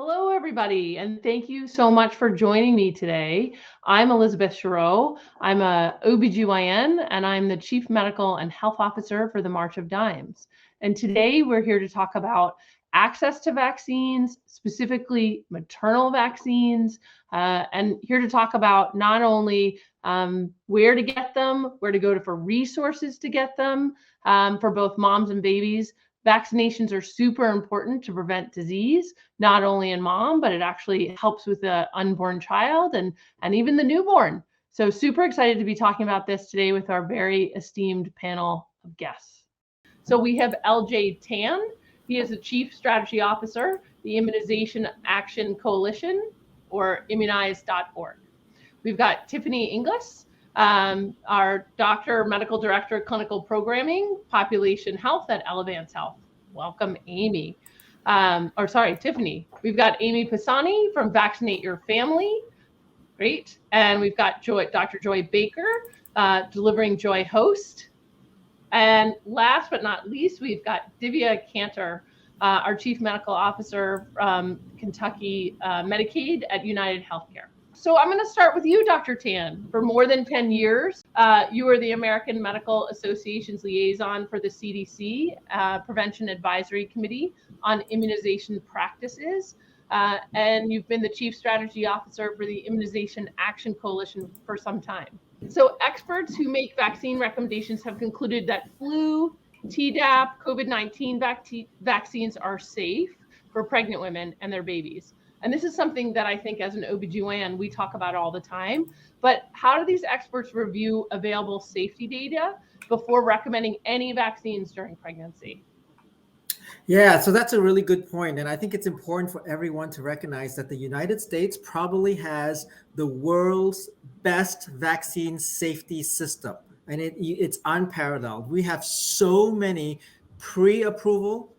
Hello, everybody, and thank you so much for joining me today. I'm Elizabeth Chareau. I'm a OBGYN, and I'm the Chief Medical and Health Officer for the March of Dimes. And today we're here to talk about access to vaccines, specifically maternal vaccines, and here to talk about not only where to get them, where to go to for resources to get them for both moms and babies. Vaccinations are super important to prevent disease, not only in mom, but it actually helps with the unborn child and even the newborn. So super excited to be talking about this today with our very esteemed panel of guests. So we have LJ Tan. He is the Chief Strategy Officer, the Immunization Action Coalition, or immunize.org. We've got Tiffany Inglis, our Doctor, Medical Director of Clinical Programming, Population Health at Elevance Health. Welcome, Amy. Tiffany. We've got Amy Pisani from Vaccinate Your Family. Great. And we've got Dr. Joy Baker, delivering Joy Host. And last but not least, we've got Divya Cantor, our Chief Medical Officer from Kentucky Medicaid at United Healthcare. So I'm going to start with you, Dr. Tan. For more than 10 years, you were the American Medical Association's liaison for the CDC Prevention Advisory Committee on Immunization Practices, and you've been the Chief Strategy Officer for the Immunization Action Coalition for some time. So experts who make vaccine recommendations have concluded that flu, Tdap, COVID-19 vaccines are safe for pregnant women and their babies. And this is something that I think as an OBGYN, we talk about all the time. But how do these experts review available safety data before recommending any vaccines during pregnancy? Yeah, so that's a really good point. And I think it's important for everyone to recognize that the United States probably has the world's best vaccine safety system. And it's unparalleled. We have so many pre-approval,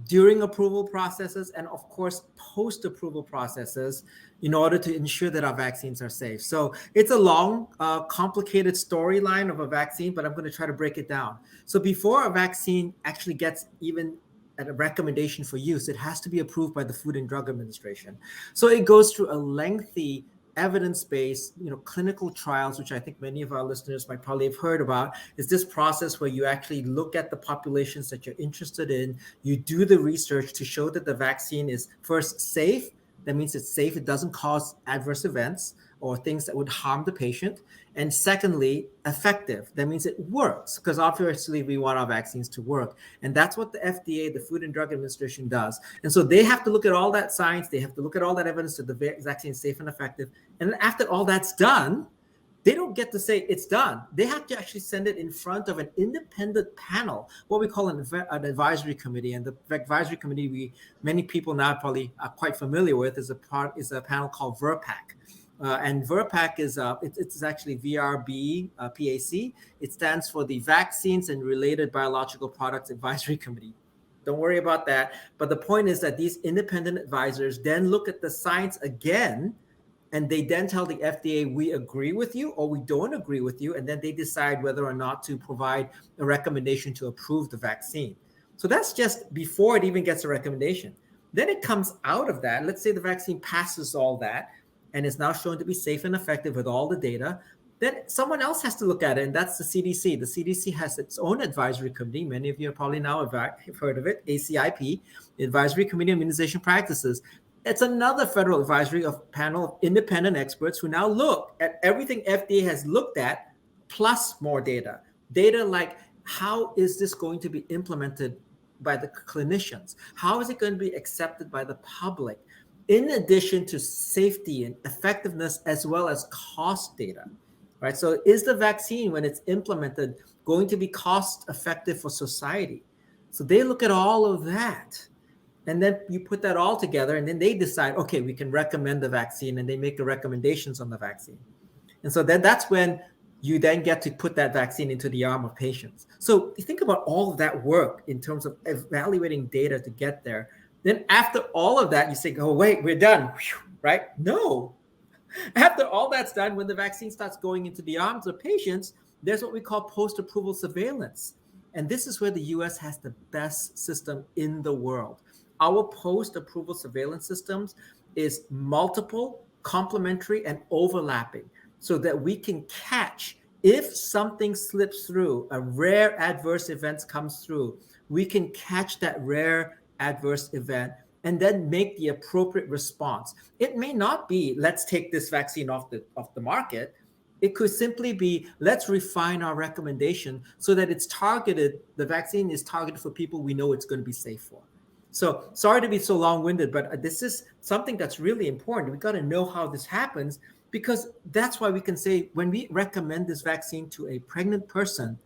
during approval processes, and of course, post-approval processes in order to ensure that our vaccines are safe. So it's a long, complicated storyline of a vaccine, but I'm going to try to break it down. So before a vaccine actually gets even at a recommendation for use, it has to be approved by the Food and Drug Administration. So it goes through a lengthy evidence-based, clinical trials, which I think many of our listeners might probably have heard about, is this process where you actually look at the populations that you're interested in, you do the research to show that the vaccine is first safe. That means it's safe. It doesn't cause adverse events or things that would harm the patient. And secondly, effective. That means it works, because obviously we want our vaccines to work. And that's what the FDA, the Food and Drug Administration, does. And so they have to look at all that science. They have to look at all that evidence that the vaccine is safe and effective. And then after all that's done, they don't get to say it's done. They have to actually send it in front of an independent panel, what we call an advisory committee. And the advisory committee, many people now probably are quite familiar with, is a panel called VRBPAC. And VRBPAC it's actually VRB PAC. It stands for the Vaccines and Related Biological Products Advisory Committee. Don't worry about that. But the point is that these independent advisors then look at the science again, and they then tell the FDA, we agree with you or we don't agree with you. And then they decide whether or not to provide a recommendation to approve the vaccine. So that's just before it even gets a recommendation. Then it comes out of that. Let's say the vaccine passes all that and is now shown to be safe and effective with all the data. Then someone else has to look at it, and that's the CDC. The CDC has its own advisory committee. Many of you probably now have heard of it, ACIP, Advisory Committee on Immunization Practices. It's another federal advisory panel of independent experts who now look at everything FDA has looked at, plus more data. Data like, how is this going to be implemented by the clinicians? How is it going to be accepted by the public? In addition to safety and effectiveness, as well as cost data, right? So is the vaccine, when it's implemented, going to be cost effective for society? So they look at all of that. And then you put that all together, and then they decide, okay, we can recommend the vaccine, and they make the recommendations on the vaccine. And so then that's when you then get to put that vaccine into the arm of patients. So you think about all of that work in terms of evaluating data to get there. Then after all of that, you say, oh, wait, we're done, right? No. After all that's done, when the vaccine starts going into the arms of patients, there's what we call post-approval surveillance. And this is where the US has the best system in the world. our post-approval surveillance systems is multiple, complementary, and overlapping so that we can catch if something slips through, a rare adverse event comes through, we can catch that rare adverse event and then make the appropriate response. It may not be, let's take this vaccine off the market. It could simply be, let's refine our recommendation so that it's targeted, the vaccine is targeted for people we know it's going to be safe for. So sorry to be so long-winded, but this is something that's really important. We got to know how this happens, because that's why we can say when we recommend this vaccine to a pregnant person,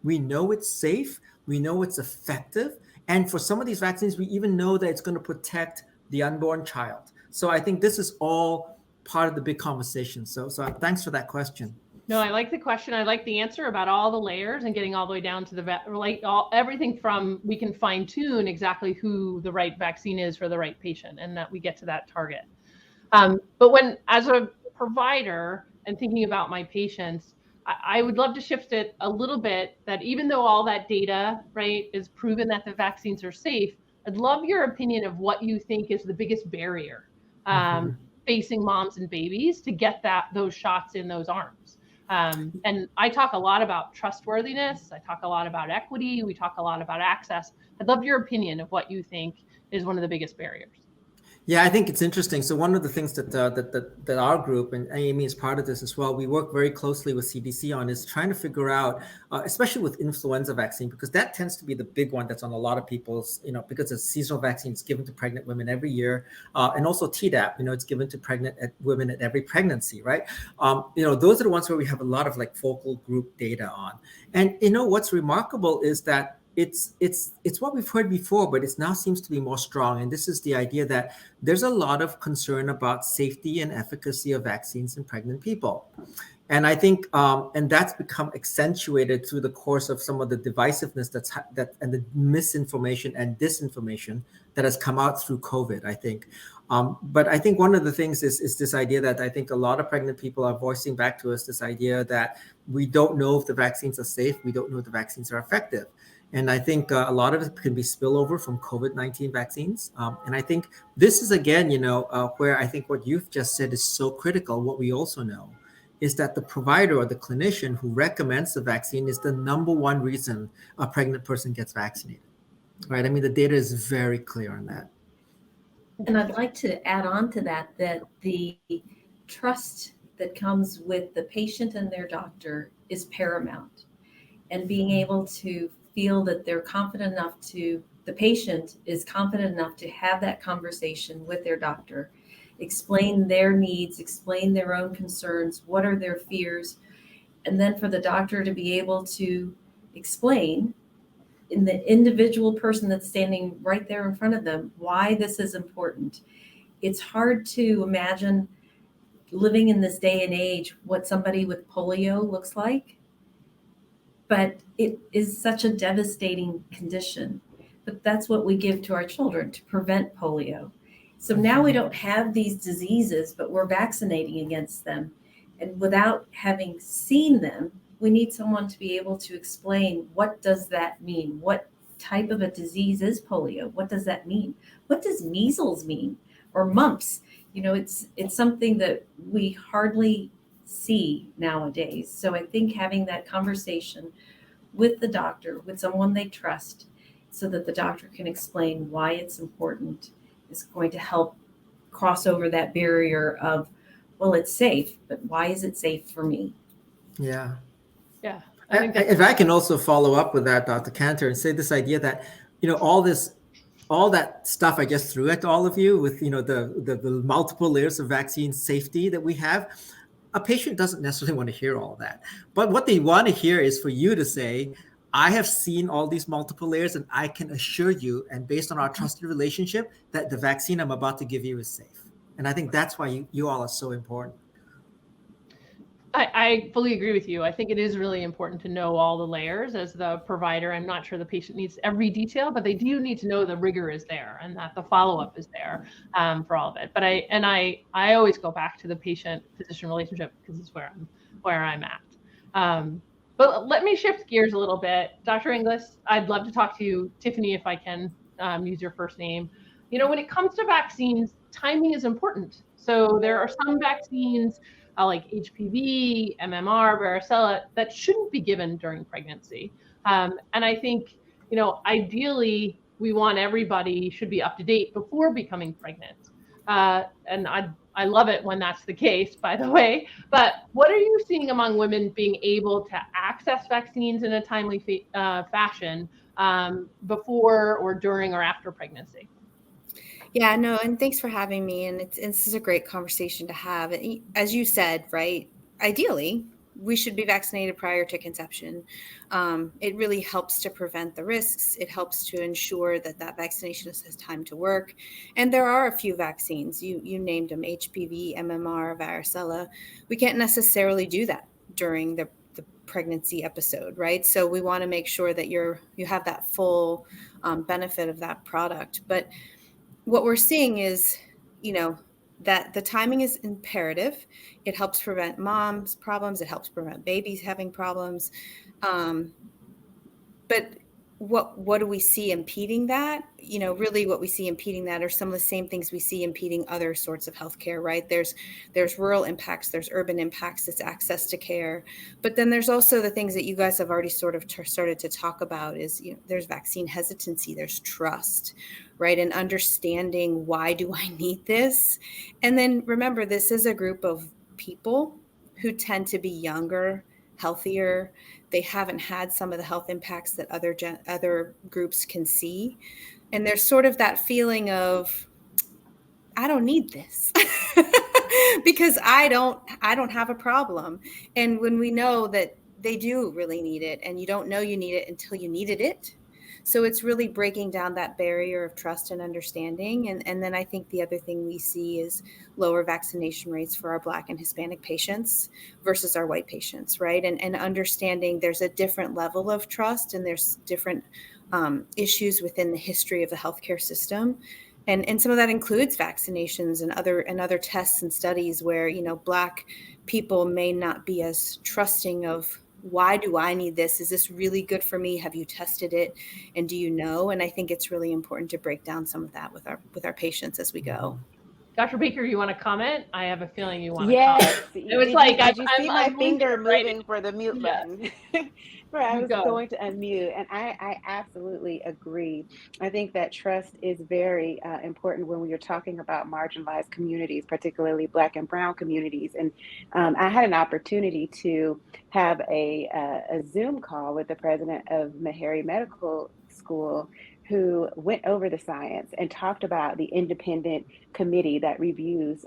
we know it's safe, we know it's effective, and for some of these vaccines, we even know that it's going to protect the unborn child. So I think this is all part of the big conversation. So thanks for that question. No, I like the question. I like the answer about all the layers and getting all the way down to the everything from, we can fine tune exactly who the right vaccine is for the right patient, and that we get to that target. But when, as a provider and thinking about my patients, I would love to shift it a little bit, that even though all that data, right, is proven that the vaccines are safe, I'd love your opinion of what you think is the biggest barrier facing moms and babies to get those shots in those arms. And I talk a lot about trustworthiness. I talk a lot about equity. We talk a lot about access. I'd love your opinion of what you think is one of the biggest barriers. Yeah, I think it's interesting. So one of the things that our group, and Amy is part of this as well, we work very closely with CDC on, is trying to figure out, especially with influenza vaccine, because that tends to be the big one that's on a lot of people's, because it's seasonal vaccine, it's given to pregnant women every year, and also Tdap, it's given to pregnant women at every pregnancy, right? Those are the ones where we have a lot of like focal group data on. And what's remarkable is that it's what we've heard before, but it now seems to be more strong. And this is the idea that there's a lot of concern about safety and efficacy of vaccines in pregnant people. And I think, and that's become accentuated through the course of some of the divisiveness and the misinformation and disinformation that has come out through COVID, I think. But I think one of the things is this idea that I think a lot of pregnant people are voicing back to us, this idea that we don't know if the vaccines are safe, we don't know if the vaccines are effective. And I think a lot of it can be spillover from COVID-19 vaccines. And I think this is, again, where I think what you've just said is so critical. What we also know is that the provider or the clinician who recommends the vaccine is the number one reason a pregnant person gets vaccinated, right? I mean, the data is very clear on that. And I'd like to add on to that the trust that comes with the patient and their doctor is paramount. And being able to feel that they're confident enough the patient is confident enough to have that conversation with their doctor, explain their needs, explain their own concerns, what are their fears, and then for the doctor to be able to explain in the individual person that's standing right there in front of them why this is important. It's hard to imagine living in this day and age what somebody with polio looks like, but it is such a devastating condition. But that's what we give to our children to prevent polio. So now we don't have these diseases, but we're vaccinating against them. And without having seen them, we need someone to be able to explain, what does that mean? What type of a disease is polio? What does that mean? What does measles mean? Or mumps? It's something that we hardly see nowadays. So I think having that conversation with the doctor, with someone they trust, so that the doctor can explain why it's important, is going to help cross over that barrier of, well, it's safe, but why is it safe for me? Yeah. Yeah. If I can also follow up with that, Dr. Cantor, and say this idea that, all that stuff I just threw at all of you with, the multiple layers of vaccine safety that we have, a patient doesn't necessarily want to hear all that. But what they want to hear is for you to say, I have seen all these multiple layers, and I can assure you, and based on our trusted relationship, that the vaccine I'm about to give you is safe. And I think that's why you all are so important. I fully agree with you. I think it is really important to know all the layers as the provider. I'm not sure the patient needs every detail, but they do need to know the rigor is there and that the follow-up is there for all of it. But I always go back to the patient-physician relationship, because it's where I'm at. But let me shift gears a little bit. Dr. Inglis, I'd love to talk to you. Tiffany, if I can use your first name. when it comes to vaccines, timing is important. So there are some vaccines like HPV, MMR, varicella that shouldn't be given during pregnancy. And I think, ideally, we want everybody should be up to date before becoming pregnant. And I love it when that's the case, by the way. But what are you seeing among women being able to access vaccines in a timely fashion before or during or after pregnancy? Yeah, no, and thanks for having me. And this is a great conversation to have. As you said, right, ideally, we should be vaccinated prior to conception. It really helps to prevent the risks. It helps to ensure that vaccination has time to work. And there are a few vaccines. You named them: HPV, MMR, varicella. We can't necessarily do that during the pregnancy episode, right? So we want to make sure that you have that full benefit of that product. But what we're seeing is, that the timing is imperative. It helps prevent mom's problems. It helps prevent babies having problems. But what do we see impeding that? Really what we see impeding that are some of the same things we see impeding other sorts of healthcare, right? There's rural impacts, there's urban impacts, it's access to care. But then there's also the things that you guys have already sort of started to talk about is, there's vaccine hesitancy, there's trust, right? And understanding, why do I need this? And then remember, this is a group of people who tend to be younger, healthier. They haven't had some of the health impacts that other groups can see. And there's sort of that feeling of, I don't need this because I don't have a problem. And when we know that they do really need it, and you don't know you need it until you needed it. So it's really breaking down that barrier of trust and understanding. And then I think the other thing we see is lower vaccination rates for our Black and Hispanic patients versus our white patients, right? And understanding there's a different level of trust, and there's different issues within the history of the healthcare system. And some of that includes vaccinations and other tests and studies where, Black people may not be as trusting of, why do I need this? Is this really good for me? Have you tested it? And do you know? And I think it's really important to break down some of that with our patients as we go. Dr. Baker, you want to comment? I have a feeling you want to comment. It was did you see my finger moving for the mute button? I was going to unmute, and I absolutely agree. I think that trust is very important when we are talking about marginalized communities, particularly Black and Brown communities. And I had an opportunity to have a Zoom call with the president of Meharry Medical School, who went over the science and talked about the independent committee that reviews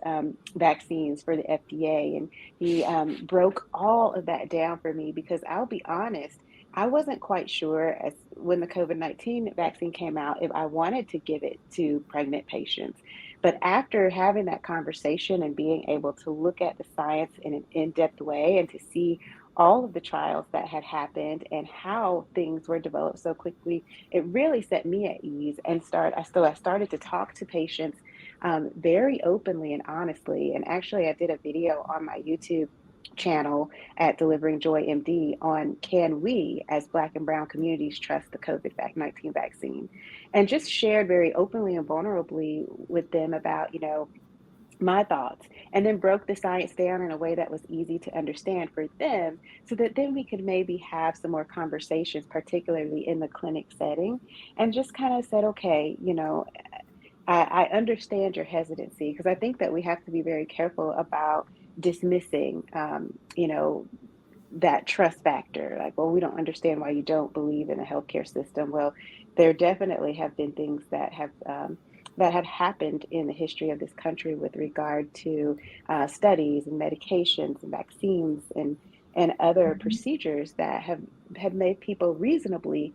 vaccines for the FDA. And he broke all of that down for me, because I'll be honest, I wasn't quite sure when the COVID-19 vaccine came out if I wanted to give it to pregnant patients. But after having that conversation and being able to look at the science in an in-depth way, and to see all of the trials that had happened and how things were developed so quickly, it really set me at ease. And I started to talk to patients very openly and honestly. And actually, I did a video on my YouTube channel at Delivering Joy MD on, can we as Black and Brown communities trust the COVID-19 vaccine? And just shared very openly and vulnerably with them about, my thoughts, and then broke the science down in a way that was easy to understand for them, so that then we could maybe have some more conversations, particularly in the clinic setting, and just kind of said, okay, I understand your hesitancy, because I think that we have to be very careful about dismissing, that trust factor. Like, well, we don't understand why you don't believe in the healthcare system. Well, there definitely have been things that have happened in the history of this country with regard to studies and medications and vaccines and other procedures that have made people reasonably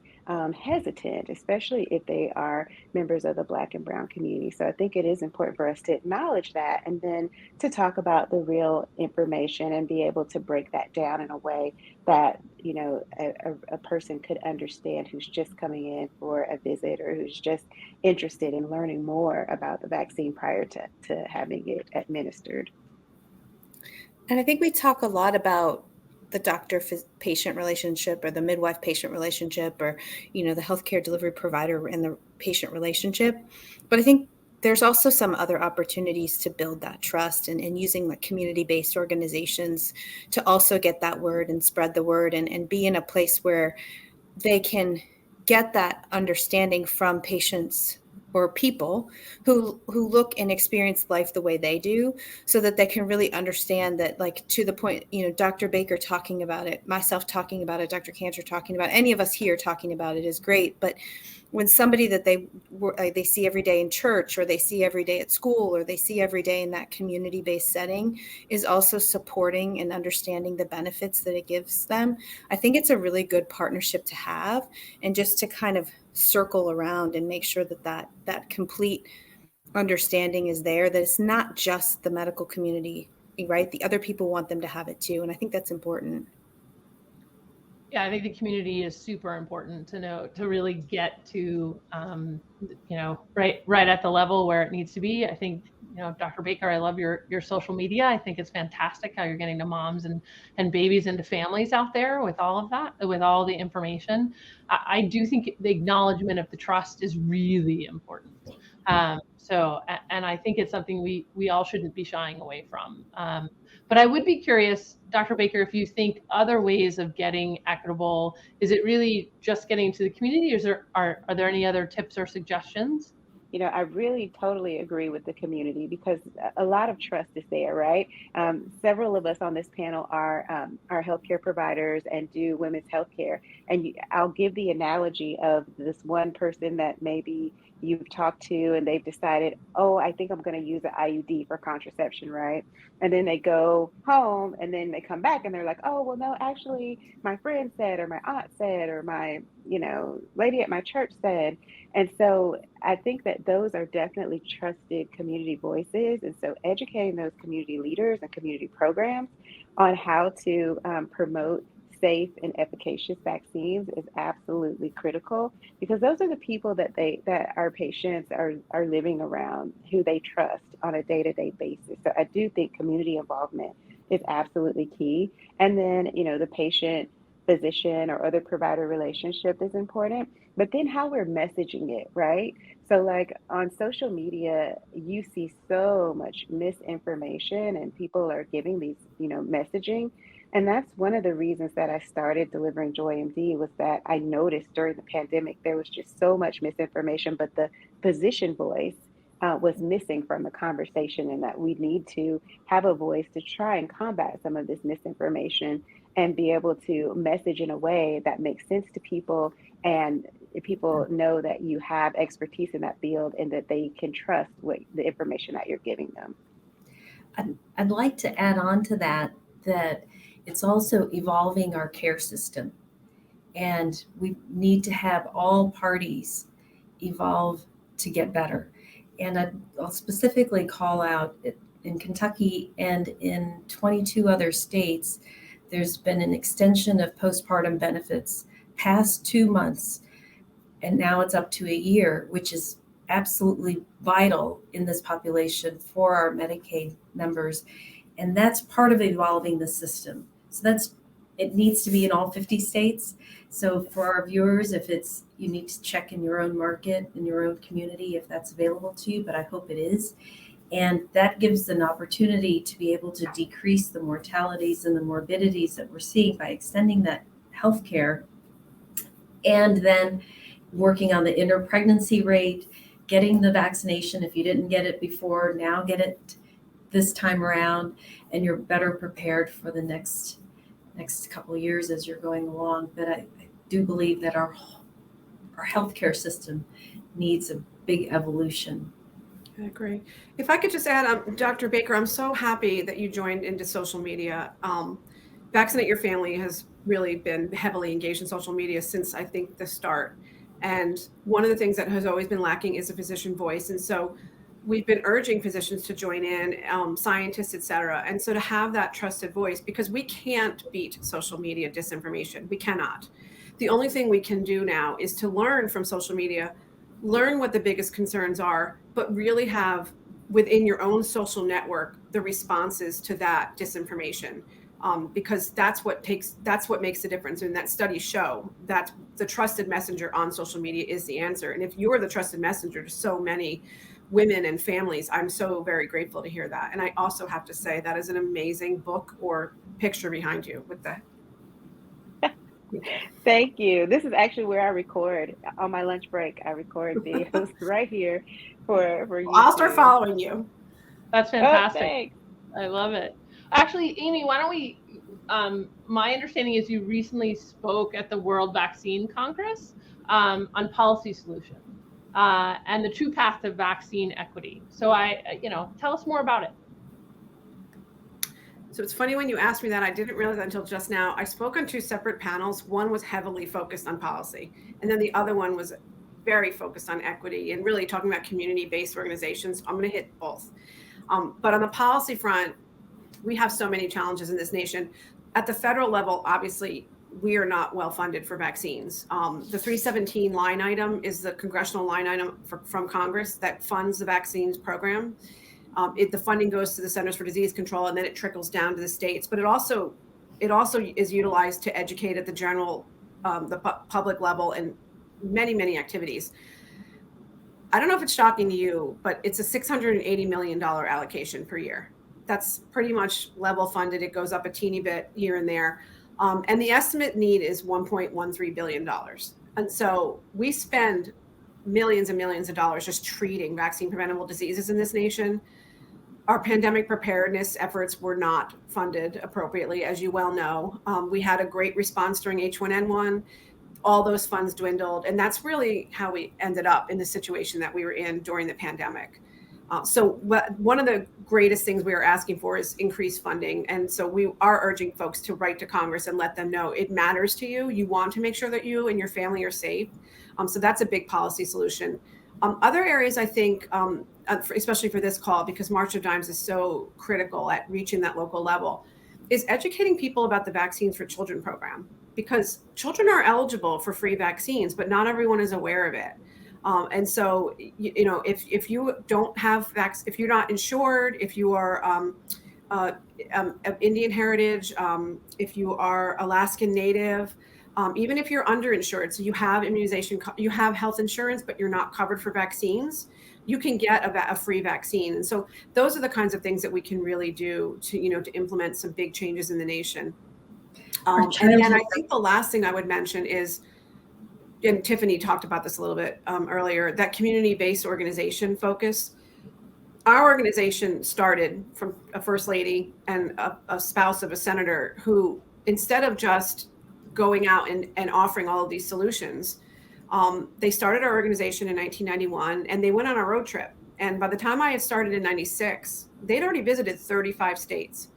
hesitant, especially if they are members of the Black and Brown community. So I think it is important for us to acknowledge that, and then to talk about the real information and be able to break that down in a way that, a person could understand, who's just coming in for a visit, or who's just interested in learning more about the vaccine prior to having it administered. And I think we talk a lot about the doctor-patient relationship, or the midwife-patient relationship, or, the healthcare delivery provider and the patient relationship. But I think there's also some other opportunities to build that trust and using like community-based organizations to also get that word and spread the word and be in a place where they can get that understanding from patients or people who look and experience life the way they do, so that they can really understand that, like, to the point, Dr. Baker talking about it, myself talking about it, Dr. Cantor talking about it, any of us here talking about it is great. But when somebody that they see every day in church, or they see every day at school, or they see every day in that community-based setting is also supporting and understanding the benefits that it gives them, I think it's a really good partnership to have, and just to kind of circle around and make sure that complete understanding is there, that it's not just the medical community, right? The other people want them to have it too. And I think that's important. Yeah, I think the community is super important to know, to really get to, right at the level where it needs to be. I think, Dr. Baker, I love your social media. I think it's fantastic how you're getting to moms and babies and to families out there with all of that, with all the information. I do think the acknowledgement of the trust is really important. And I think it's something we all shouldn't be shying away from. But I would be curious, Dr. Baker, if you think other ways of getting equitable, is it really just getting to the community, or are there any other tips or suggestions? I really totally agree with the community, because a lot of trust is there, right? Several of us on this panel are healthcare providers and do women's healthcare. And I'll give the analogy of this one person that maybe you've talked to and they've decided, oh, I think I'm going to use an IUD for contraception, right? And then they go home and then they come back and they're like, oh, well, no, actually, my friend said, or my aunt said, or my, lady at my church said. And so I think that those are definitely trusted community voices. And so educating those community leaders and community programs on how to promote safe and efficacious vaccines is absolutely critical, because those are the people that our patients are living around, who they trust on a day-to-day basis. So I do think community involvement is absolutely key. And then, the patient physician or other provider relationship is important, but then how we're messaging it, right? So like on social media, you see so much misinformation and people are giving these, messaging. And that's one of the reasons that I started delivering Joy MD, was that I noticed during the pandemic, there was just so much misinformation, but the physician voice was missing from the conversation, and that we need to have a voice to try and combat some of this misinformation and be able to message in a way that makes sense to people, and people know that you have expertise in that field and that they can trust the information that you're giving them. I'd like to add on to that it's also evolving our care system, and we need to have all parties evolve to get better. And I'll specifically call out in Kentucky and in 22 other states, there's been an extension of postpartum benefits past 2 months, and now it's up to a year, which is absolutely vital in this population for our Medicaid members. And that's part of evolving the system. So it needs to be in all 50 states. So for our viewers, you need to check in your own market, in your own community, if that's available to you, but I hope it is. And that gives an opportunity to be able to decrease the mortalities and the morbidities that we're seeing by extending that healthcare, and then working on the interpregnancy rate, getting the vaccination. If you didn't get it before, now get it this time around, and you're better prepared for the next couple of years as you're going along. But I do believe that our healthcare system needs a big evolution. I agree. If I could just add, Dr. Baker, I'm so happy that you joined into social media. Vaccinate Your Family has really been heavily engaged in social media since, I think, the start. And one of the things that has always been lacking is a physician voice. And so we've been urging physicians to join in, scientists, et cetera. And so to have that trusted voice, because we can't beat social media disinformation. We cannot. The only thing we can do now is to learn from social media, learn what the biggest concerns are, but really have within your own social network the responses to that disinformation. Because that's what makes the difference. And that studies show that the trusted messenger on social media is the answer. And if you're the trusted messenger to so many women and families. I'm so very grateful to hear that. And I also have to say that is an amazing book or picture behind you with the. Thank you. This is actually where I record on my lunch break. I record videos right here for I'll start YouTube. following you. That's fantastic. Thanks. I love it. Actually, Amy, why don't we, my understanding is you recently spoke at the World Vaccine Congress on policy solution and the true path to vaccine equity. So tell us more about it. So it's funny when you asked me that, I didn't realize that until just now. I spoke on two separate panels. One was heavily focused on policy, and then the other one was very focused on equity and really talking about community-based organizations. I'm going to hit both. But on the policy front, we have so many challenges in this nation. At the federal level, obviously, we are not well funded for vaccines. The 317 line item is the congressional line item from Congress that funds the vaccines program. The funding goes to the Centers for Disease Control, and then it trickles down to the states. But it also is utilized to educate at the general, the public level, and many activities. I don't know if it's shocking to you, but it's a $680 million allocation per year. That's pretty much level funded. It goes up a teeny bit here and there. And the estimate need is $1.13 billion. And so we spend millions and millions of dollars just treating vaccine preventable diseases in this nation. Our pandemic preparedness efforts were not funded appropriately, as you well know. We had a great response during H1N1. All those funds dwindled. And that's really how we ended up in the situation that we were in during the pandemic. So one of the greatest things we are asking for is increased funding. And so we are urging folks to write to Congress and let them know it matters to you. You want to make sure that you and your family are safe. So that's a big policy solution. Other areas, I think, especially for this call, because March of Dimes is so critical at reaching that local level, is educating people about the Vaccines for Children program, because children are eligible for free vaccines, but not everyone is aware of it. And so, if you don't have if you're not insured, if you are Indian heritage, if you are Alaskan Native, even if you're underinsured, so you have immunization, you have health insurance, but you're not covered for vaccines, you can get a free vaccine. And so those are the kinds of things that we can really do to implement some big changes in the nation. And then I think the last thing I would mention is, and Tiffany talked about this a little bit earlier, that community-based organization focus. Our organization started from a first lady and a spouse of a senator who, instead of just going out and offering all of these solutions, they started our organization in 1991, and they went on a road trip. And by the time I had started in 96, they'd already visited 35 states.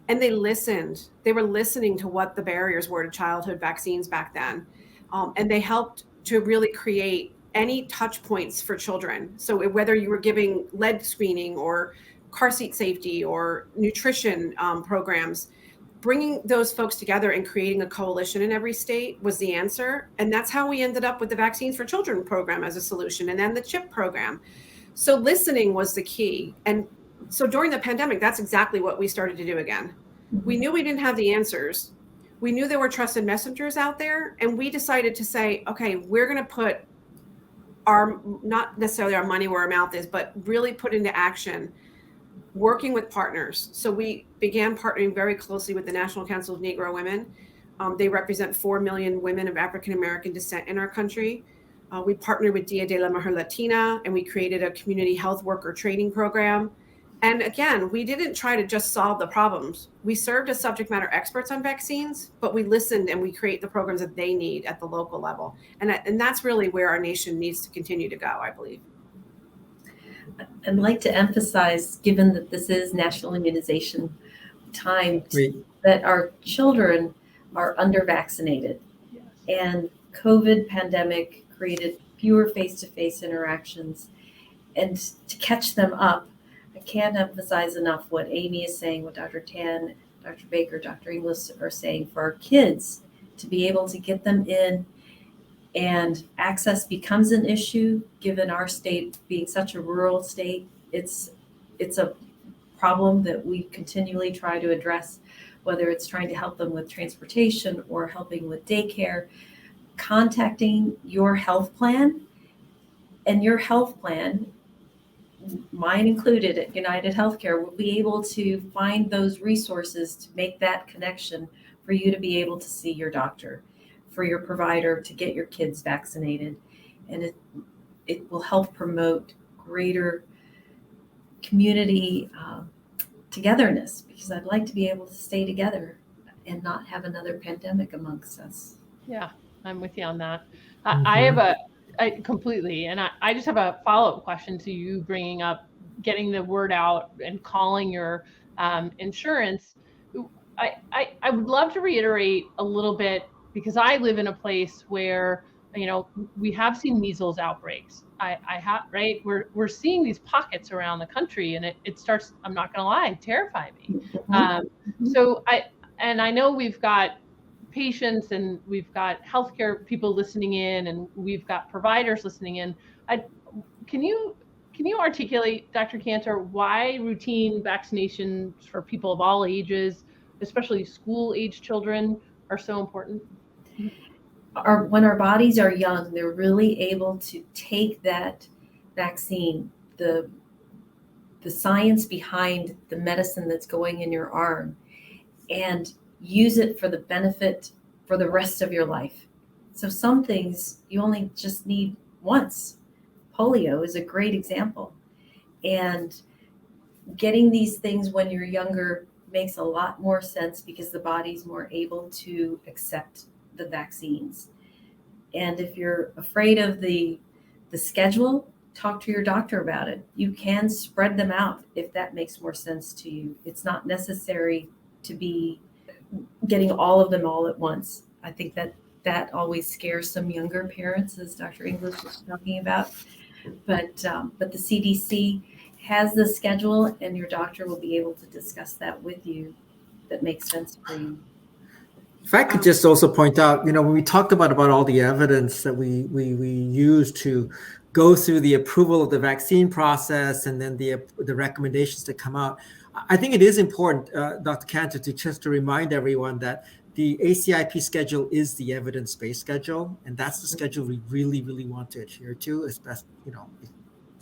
And they listened. They were listening to what the barriers were to childhood vaccines back then. And they helped to really create any touch points for children. So whether you were giving lead screening or car seat safety or nutrition programs, bringing those folks together and creating a coalition in every state was the answer. And that's how we ended up with the Vaccines for Children program as a solution, and then the CHIP program. So listening was the key. And so during the pandemic, that's exactly what we started to do again. We knew we didn't have the answers. We knew there were trusted messengers out there, and we decided to say, okay, we're going to put not necessarily our money where our mouth is, but really put into action working with partners. So we began partnering very closely with the National Council of Negro Women. They represent 4 million women of African-American descent in our country. We partnered with Dia de la Mujer Latina, and we created a community health worker training program. And again, we didn't try to just solve the problems. We served as subject matter experts on vaccines, but we listened and we create the programs that they need at the local level. And that's really where our nation needs to continue to go, I believe. I'd like to emphasize, given that this is National Immunization time, that our children are under-vaccinated. Yes. And COVID pandemic created fewer face-to-face interactions. And to catch them up, I can't emphasize enough what Amy is saying, what Dr. Tan, Dr. Baker, Dr. Inglis are saying for our kids, to be able to get them in. And access becomes an issue, given our state being such a rural state. It's a problem that we continually try to address, whether it's trying to help them with transportation or helping with daycare. Contacting your health plan, and your health plan mine included at United Healthcare, will be able to find those resources to make that connection for you to be able to see your doctor, for your provider to get your kids vaccinated. And it will help promote greater community togetherness, because I'd like to be able to stay together and not have another pandemic amongst us. Yeah, I'm with you on that. I have completely, and I just have a follow-up question to you bringing up getting the word out and calling your insurance. I would love to reiterate a little bit, because I live in a place where, we have seen measles outbreaks. Right? We're seeing these pockets around the country, and it starts, I'm not going to lie, terrify me. So I know we've got patients and we've got healthcare people listening in, and we've got providers listening in. Can you articulate, Dr. Cantor, why routine vaccinations for people of all ages, especially school-age children, are so important? When our bodies are young, they're really able to take that vaccine, the science behind the medicine that's going in your arm, and use it for the benefit for the rest of your life. So some things you only just need once. Polio is a great example. And getting these things when you're younger makes a lot more sense, because the body's more able to accept the vaccines. And if you're afraid of the schedule, talk to your doctor about it. You can spread them out if that makes more sense to you. It's not necessary to be getting all of them all at once. I think that always scares some younger parents, as Dr. English was talking about. But the CDC has the schedule, and your doctor will be able to discuss that with you that makes sense for you. If I could just also point out, when we talked about all the evidence that we use to go through the approval of the vaccine process, and then the recommendations that come out, I think it is important, Dr. Cantor, to remind everyone that the ACIP schedule is the evidence-based schedule, and that's the schedule we really, really want to adhere to, as best,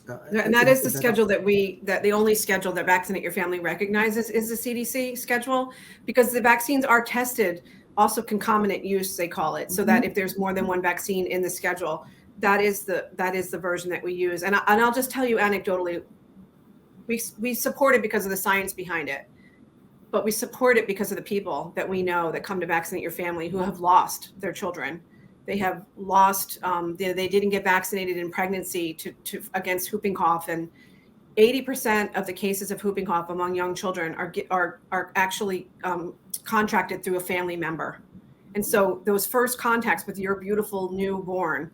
and that is the schedule that the only schedule that Vaccinate Your Family recognizes is the CDC schedule, because the vaccines are tested also concomitant use, they call it, so that if there's more than one vaccine in the schedule, that is the version that we use. And I'll just tell you anecdotally, we support it because of the science behind it, but we support it because of the people that we know that come to Vaccinate Your Family who have lost their children. They have lost, they didn't get vaccinated in pregnancy against whooping cough, and 80% of the cases of whooping cough among young children are actually contracted through a family member. And so those first contacts with your beautiful newborn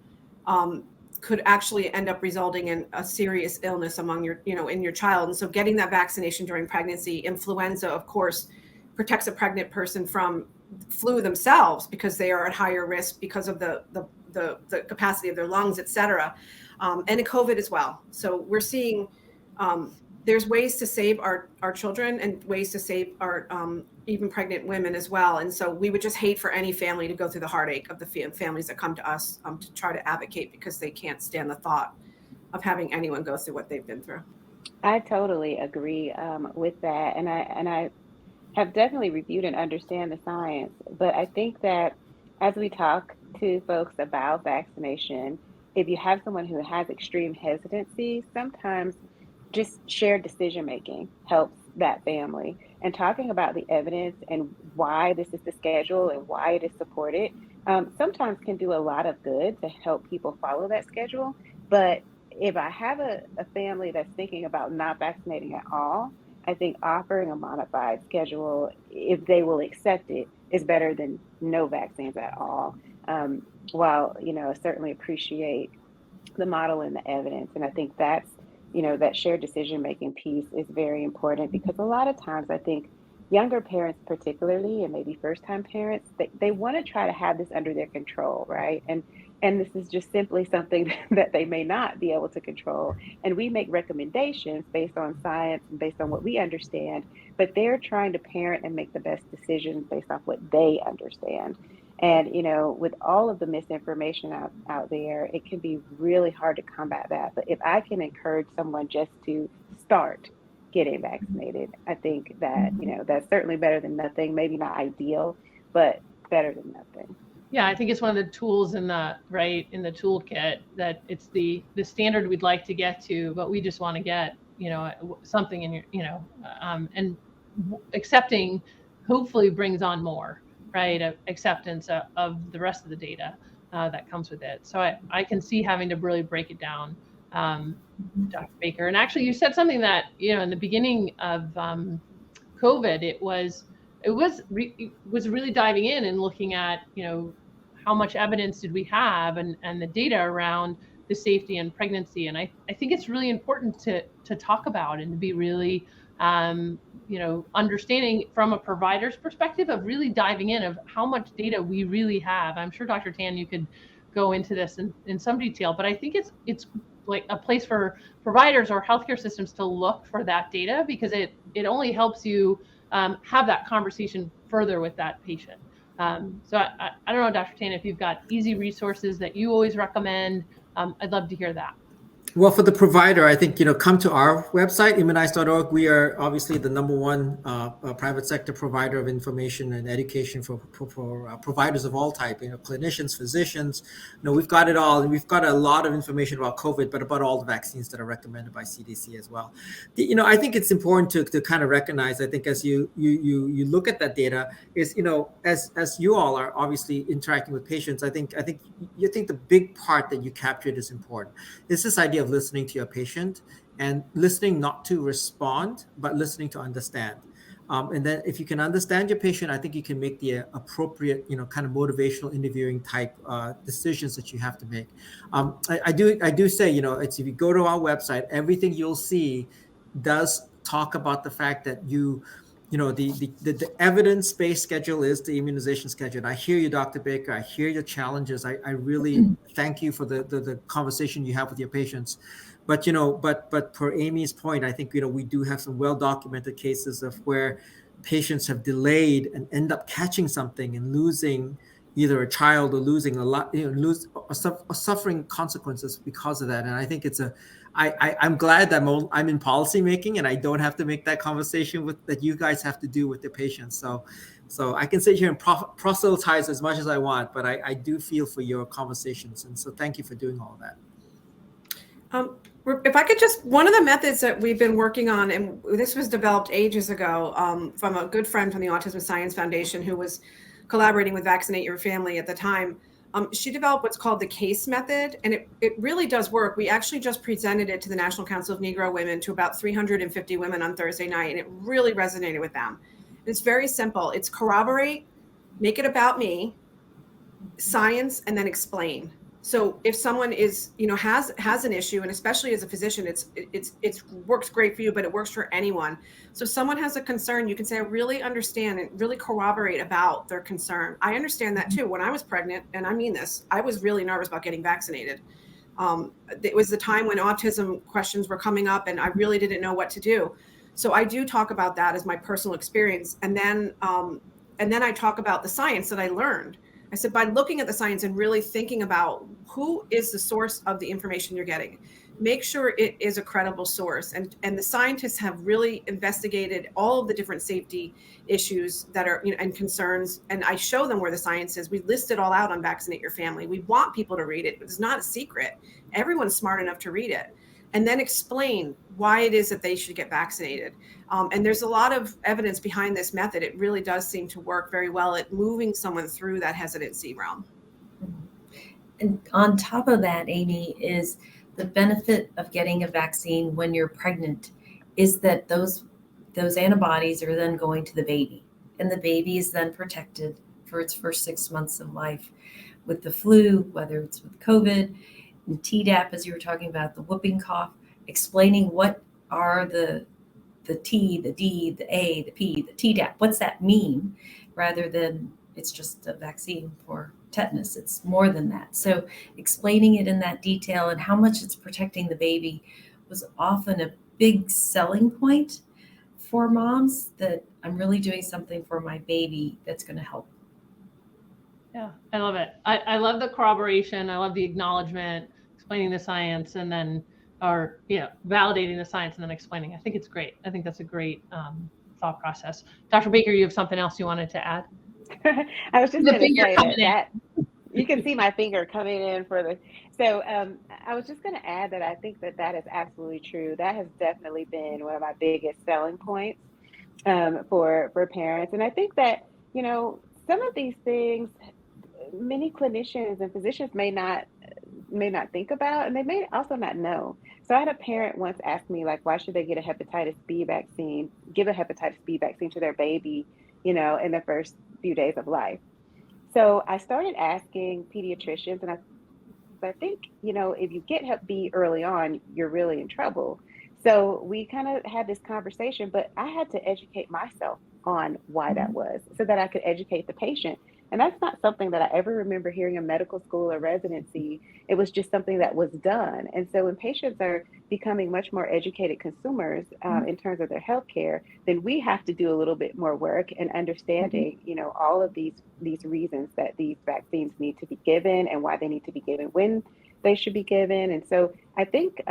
could actually end up resulting in a serious illness among in your child. And so getting that vaccination during pregnancy, influenza, of course, protects a pregnant person from flu themselves, because they are at higher risk because of the capacity of their lungs, et cetera, and in COVID as well. So we're seeing there's ways to save our children, and ways to save our even pregnant women as well. And so we would just hate for any family to go through the heartache of the families that come to us to try to advocate, because they can't stand the thought of having anyone go through what they've been through. I totally agree with that. And I have definitely reviewed and understand the science. But I think that as we talk to folks about vaccination, if you have someone who has extreme hesitancy, sometimes just shared decision making helps that family. And talking about the evidence and why this is the schedule and why it is supported sometimes can do a lot of good to help people follow that schedule. But if I have a family that's thinking about not vaccinating at all, I think offering a modified schedule, if they will accept it, is better than no vaccines at all. While, I certainly appreciate the model and the evidence. And I think that's, that shared decision-making piece is very important, because a lot of times I think younger parents particularly, and maybe first-time parents, they want to try to have this under their control, right? And this is just simply something that they may not be able to control. And we make recommendations based on science and based on what we understand, but they're trying to parent and make the best decisions based off what they understand. And, with all of the misinformation out there, it can be really hard to combat that. But if I can encourage someone just to start getting vaccinated, I think that, that's certainly better than nothing. Maybe not ideal, but better than nothing. Yeah, I think it's one of the tools in the toolkit, that it's the standard we'd like to get to, but we just want to get, something in your, and accepting hopefully brings on more, right? Acceptance of the rest of the data that comes with it. So I can see having to really break it down, Dr. Baker. And actually, you said something that, in the beginning of COVID, it was really diving in and looking at, how much evidence did we have, and the data around the safety and pregnancy. And I think it's really important to talk about, and to be really, understanding from a provider's perspective of really diving in of how much data we really have. I'm sure Dr. Tan, you could go into this in some detail, but I think it's like a place for providers or healthcare systems to look for that data, because it only helps you have that conversation further with that patient. So I don't know, Dr. Tan, if you've got easy resources that you always recommend. I'd love to hear that. Well, for the provider, I think, come to our website, immunize.org. We are obviously the number one private sector provider of information and education for providers of all type, clinicians, physicians. We've got it all. And we've got a lot of information about COVID, but about all the vaccines that are recommended by CDC as well. I think it's important to kind of recognize, I think, as you look at that data, is, as you all are obviously interacting with patients, I think the big part that you captured is important. It's this idea of listening to your patient, and listening not to respond, but listening to understand. And then if you can understand your patient, I think you can make the appropriate, kind of motivational interviewing type decisions that you have to make. I do say, it's, if you go to our website, everything you'll see does talk about the fact that the evidence-based schedule is the immunization schedule. And I hear you, Dr. Baker. I hear your challenges. I really thank you for the conversation you have with your patients. But but per Amy's point, I think we do have some well-documented cases of where patients have delayed and end up catching something and losing either a child or losing a lot, suffering consequences because of that. And I think I'm glad that I'm in policy making, and I don't have to make that conversation that you guys have to do with the patients. So I can sit here and proselytize as much as I want, but I do feel for your conversations. And so thank you for doing all of that. If I could one of the methods that we've been working on, and this was developed ages ago from a good friend from the Autism Science Foundation who was collaborating with Vaccinate Your Family at the time. She developed what's called the CASE method, and it really does work. We actually just presented it to the National Council of Negro Women, to about 350 women on Thursday night, and it really resonated with them. It's very simple. It's corroborate, make it about me, science, and then explain. So if someone is, has an issue, and especially as a physician, it works great for you, but it works for anyone. So if someone has a concern, you can say, I really understand, and really corroborate about their concern. I understand that too. When I was pregnant, and I mean this, I was really nervous about getting vaccinated. It was the time when autism questions were coming up, and I really didn't know what to do. So I do talk about that as my personal experience. And then I talk about the science that I learned. I said, by looking at the science and really thinking about who is the source of the information you're getting, make sure it is a credible source. And the scientists have really investigated all of the different safety issues that are, and concerns. And I show them where the science is. We list it all out on Vaccinate Your Family. We want people to read it. It's not a secret. Everyone's smart enough to read it. And then explain why it is that they should get vaccinated. And there's a lot of evidence behind this method. It really does seem to work very well at moving someone through that hesitancy realm. And on top of that, Amy, is the benefit of getting a vaccine when you're pregnant is that those antibodies are then going to the baby, and the baby is then protected for its first 6 months of life with the flu, whether it's with COVID, and Tdap, as you were talking about, the whooping cough, explaining what are the T, the D, the A, the P, the Tdap, what's that mean, rather than it's just a vaccine for tetanus. It's more than that. So explaining it in that detail and how much it's protecting the baby was often a big selling point for moms, that I'm really doing something for my baby that's going to help. Yeah, I love it. I love the corroboration. I love the acknowledgement, explaining the science, and then, or validating the science and then explaining. I think it's great. I think that's a great thought process. Dr. Baker, you have something else you wanted to add? I was just The going to finger say coming that in. you can see my finger coming in for the. So I was just going to add that I think that is absolutely true. That has definitely been one of my biggest selling points for parents, and I think that some of these things many clinicians and physicians may not think about, and they may also not know. So I had a parent once ask me, like, why should they get a hepatitis B vaccine, give a hepatitis B vaccine to their baby, in the first few days of life. So I started asking pediatricians, and I think, if you get Hep B early on, you're really in trouble. So we kind of had this conversation, but I had to educate myself on why that was so that I could educate the patient. And that's not something that I ever remember hearing in medical school or residency. It was just something that was done. And so when patients are becoming much more educated consumers in terms of their healthcare, then we have to do a little bit more work in understanding, all of these reasons that these vaccines need to be given and why they need to be given when they should be given. And so I think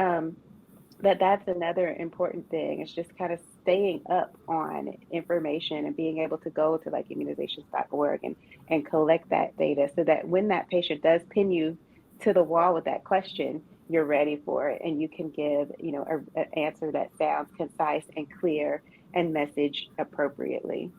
that's another important thing. It's just kind of staying up on information and being able to go to like immunizations.org and collect that data so that when that patient does pin you to the wall with that question, you're ready for it and you can give, an answer that sounds concise and clear and message appropriately.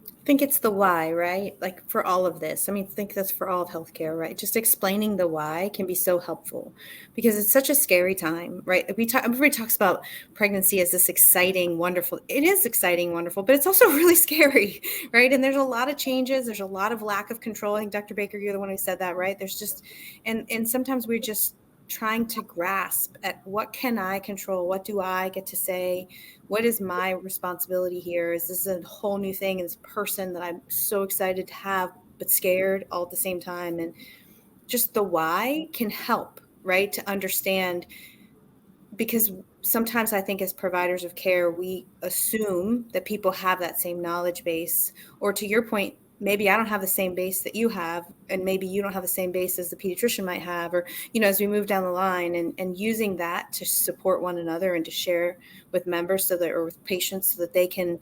I think it's the why, right? Like for all of this. I mean, I think that's for all of healthcare, right? Just explaining the why can be so helpful because it's such a scary time, right? Everybody talks about pregnancy as this exciting, wonderful. It is exciting, wonderful, but it's also really scary, right? And there's a lot of changes. There's a lot of lack of control. I think Dr. Baker, you're the one who said that, right? There's just, and sometimes we're just trying to grasp at what can I control? What do I get to say? What is my responsibility here? Is this a whole new thing? This person that I'm so excited to have, but scared all at the same time. And just the why can help, right? To understand, because sometimes I think as providers of care, we assume that people have that same knowledge base, or to your point, maybe I don't have the same base that you have, and maybe you don't have the same base as the pediatrician might have, or, as we move down the line and using that to support one another and to share with members or with patients so that they can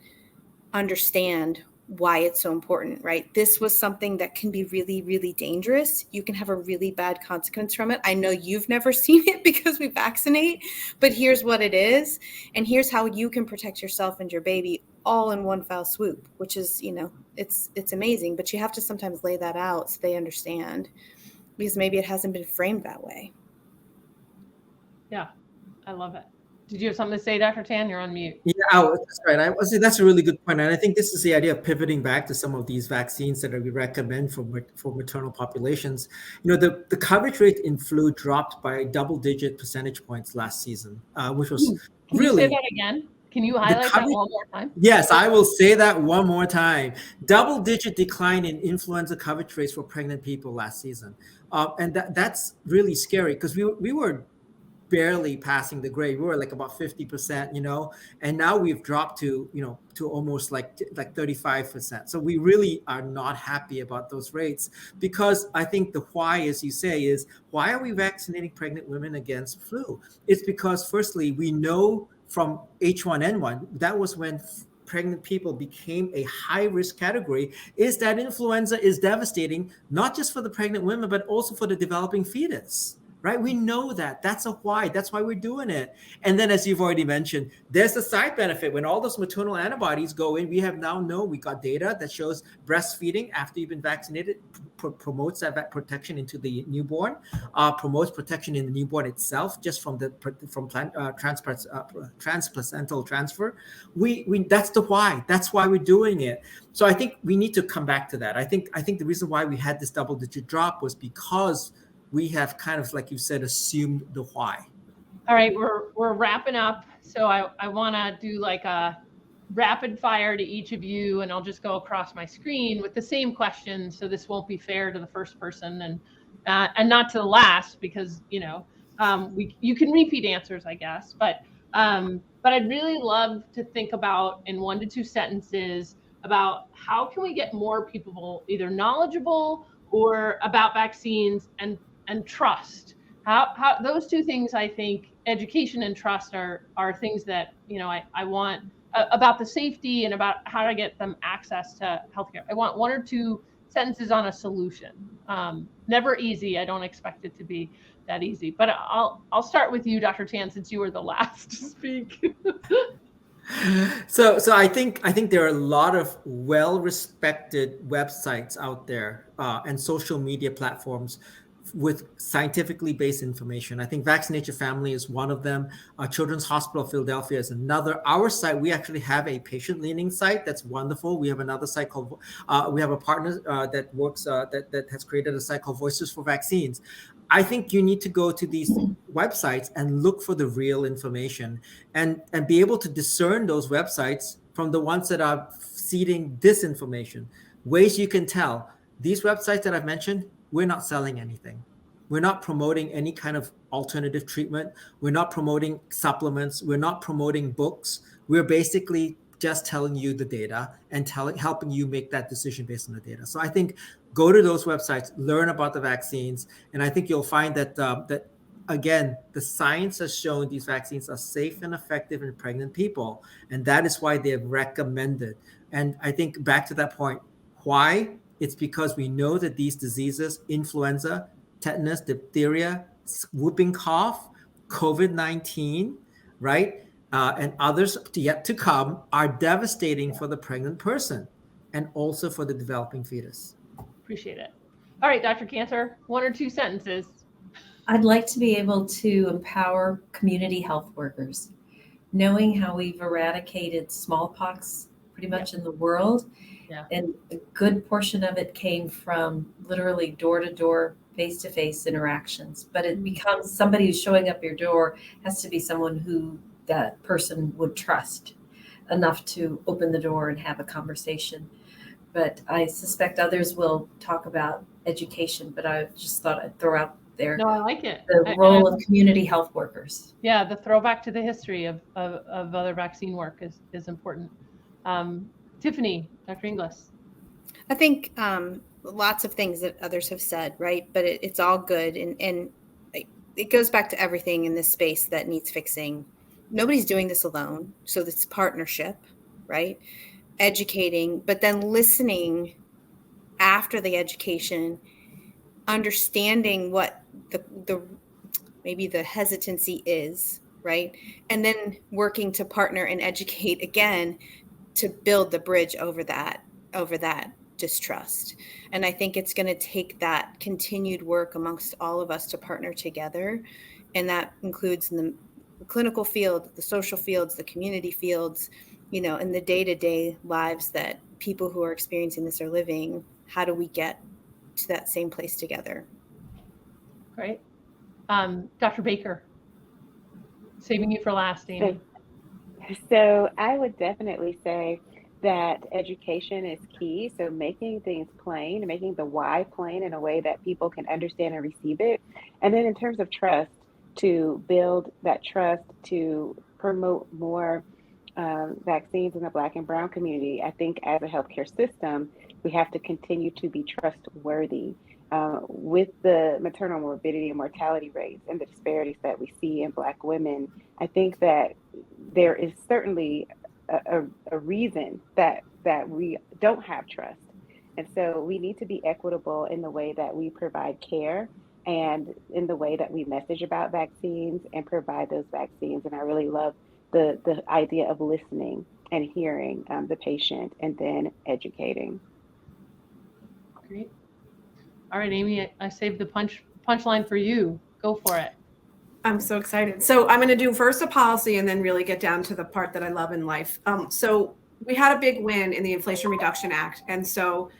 understand why it's so important, right? This was something that can be really, really dangerous. You can have a really bad consequence from it. I know you've never seen it because we vaccinate, but here's what it is. And here's how you can protect yourself and your baby all in one foul swoop, which is, it's amazing, but you have to sometimes lay that out so they understand, because maybe it hasn't been framed that way. Yeah, I love it. Did you have something to say, Dr. Tan? You're on mute. Yeah, that's right. I was that's a really good point, and I think this is the idea of pivoting back to some of these vaccines that we recommend for maternal populations. The coverage rate in flu dropped by double-digit percentage points last season, which was Can really. you say that again? Can you highlight that one more time? Yes, I will say that one more time. Double-digit decline in influenza coverage rates for pregnant people last season, and that's really scary because we were barely passing the grade. We were like about 50%, and now we've dropped to almost like 35%. So we really are not happy about those rates, because I think the why, as you say, is why are we vaccinating pregnant women against flu? It's because firstly, we know from H1N1, that was when pregnant people became a high risk category, is that influenza is devastating, not just for the pregnant women, but also for the developing fetus. Right? We know that. That's a why. That's why we're doing it. And then, as you've already mentioned, there's the side benefit. When all those maternal antibodies go in, we got data that shows breastfeeding after you've been vaccinated promotes that protection into the newborn, promotes protection in the newborn itself, just from transplacental transfer. We that's the why. That's why we're doing it. So I think we need to come back to that. I think the reason why we had this double-digit drop was because we have kind of, like you said, assumed the why. All right, we're wrapping up. So I want to do like a rapid fire to each of you, and I'll just go across my screen with the same question. So this won't be fair to the first person and not to the last, because you can repeat answers, I guess. But I'd really love to think about in 1 to 2 sentences about how can we get more people either knowledgeable or about vaccines and trust. How those two things, I think, education and trust are things that, you know, I want about the safety and about how to get them access to healthcare. I want one or two sentences on a solution. Never easy. I don't expect it to be that easy. But I'll start with you, Dr. Tan, since you were the last to speak. So I think there are a lot of well-respected websites out there and social media platforms with scientifically based information. I think Vaccinate Your Family is one of them. Children's Hospital of Philadelphia is another. Our site, we actually have a patient-leaning site that's wonderful. We have another site called, we have a partner that works, that has created a site called Voices for Vaccines. I think you need to go to these websites and look for the real information and be able to discern those websites from the ones that are seeding disinformation. Ways you can tell. These websites that I've mentioned, we're not selling anything. We're not promoting any kind of alternative treatment. We're not promoting supplements. We're not promoting books. We're basically just telling you the data and helping you make that decision based on the data. So I think go to those websites, learn about the vaccines, and I think you'll find that again, the science has shown these vaccines are safe and effective in pregnant people, and that is why they're recommended. And I think back to that point, why? It's because we know that these diseases, influenza, tetanus, diphtheria, whooping cough, COVID-19, right, and others yet to come, are devastating for the pregnant person and also for the developing fetus. Appreciate it. All right, Dr. Cantor, one or two sentences. I'd like to be able to empower community health workers, knowing how we've eradicated smallpox pretty much in the world. Yeah. And a good portion of it came from literally door-to-door, face-to-face interactions. But it becomes somebody who's showing up your door has to be someone who that person would trust enough to open the door and have a conversation. But I suspect others will talk about education, but I just thought I'd throw out there. No, I like it. The role of community health workers. Yeah, the throwback to the history of other vaccine work is important. Tiffany, Dr. Inglis. I think lots of things that others have said, right? But it's all good. And it goes back to everything in this space that needs fixing. Nobody's doing this alone. So it's partnership, right? Educating, but then listening after the education, understanding what the maybe the hesitancy is, right? And then working to partner and educate again to build the bridge over that distrust. And I think it's going to take that continued work amongst all of us to partner together. And that includes in the clinical field, the social fields, the community fields, you know, in the day-to-day lives that people who are experiencing this are living. How do we get to that same place together? Great. Dr. Baker, saving you for last, Amy. So I would definitely say that education is key. So making things plain, making the why plain in a way that people can understand and receive it. And then in terms of trust, to build that trust, to promote more vaccines in the Black and Brown community. I think as a healthcare system, we have to continue to be trustworthy. With the maternal morbidity and mortality rates and the disparities that we see in Black women, I think that there is certainly a reason that we don't have trust. And so we need to be equitable in the way that we provide care and in the way that we message about vaccines and provide those vaccines. And I really love the idea of listening and hearing the patient and then educating. Great. All right, Amy, I saved the punchline for you. Go for it. I'm so excited. So I'm going to do first a policy and then really get down to the part that I love in life. So we had a big win in the Inflation Reduction Act. And so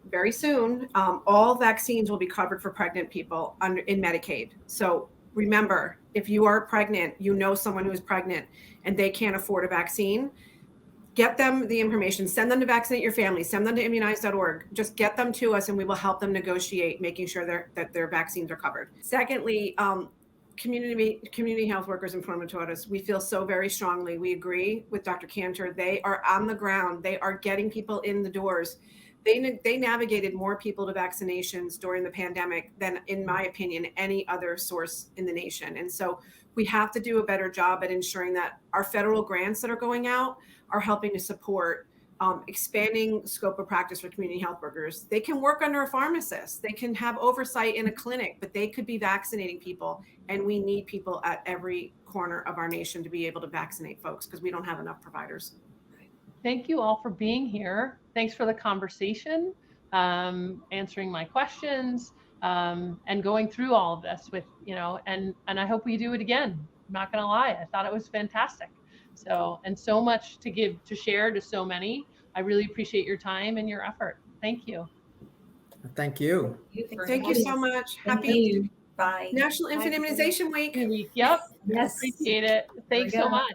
very soon, all vaccines will be covered for pregnant people in Medicaid. So remember, if you are pregnant, you know someone who is pregnant and they can't afford a vaccine, get them the information, send them to Vaccinate Your Family, send them to immunize.org. Just get them to us and we will help them negotiate making sure that their vaccines are covered. Secondly, community health workers and promotoras, we feel so very strongly. We agree with Dr. Cantor. They are on the ground. They are getting people in the doors. They navigated more people to vaccinations during the pandemic than, in my opinion, any other source in the nation. And so we have to do a better job at ensuring that our federal grants that are going out are helping to support expanding scope of practice for community health workers. They can work under a pharmacist. They can have oversight in a clinic, but they could be vaccinating people. And we need people at every corner of our nation to be able to vaccinate folks because we don't have enough providers. Thank you all for being here. Thanks for the conversation, answering my questions, and going through all of this with, and I hope we do it again. I'm not gonna lie, I thought it was fantastic. So, and so much to share to so many. I really appreciate your time and your effort. Thank you. Thank you. Thank you so much. Happy Bye. National Infant Immunization Week. Yep. Yes. Appreciate it. Thanks so much.